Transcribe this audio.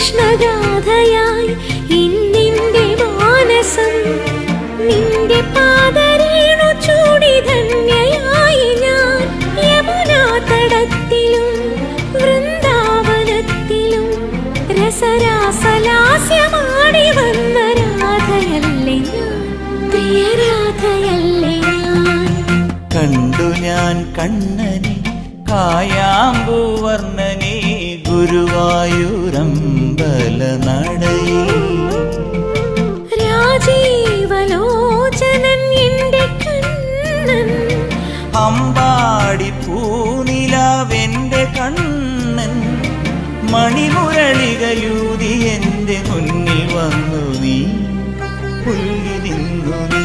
കൃഷ്ണഗാഥയായി ഇന്നിന്റെ മാനസം നിന്റെ പാദരേണു ചൂടി ധന്യയായി ഞാൻ യമുനാ തടത്തിലും വൃന്ദാവനത്തിലും രസരാസലാസ്യമാടി വന്ന രാധയല്ലേ ഞാൻ, പ്രിയരാധയല്ലേ ഞാൻ. കണ്ടു ഞാൻ കണ്ണനെ കായാമ്പൂവർണ്ണനെ ഗുരുവായൂരമ്പല നടയിൽ രാജീവലോചനൻ എന്റെ കണ്ണൻ അമ്പാടി പൂനിലാവെന്റെ കണ്ണൻ മണിമുരളികയൂതി എന്റെ മുന്നിൽ വന്നു നീ പുല്ലി നിന്നു നീ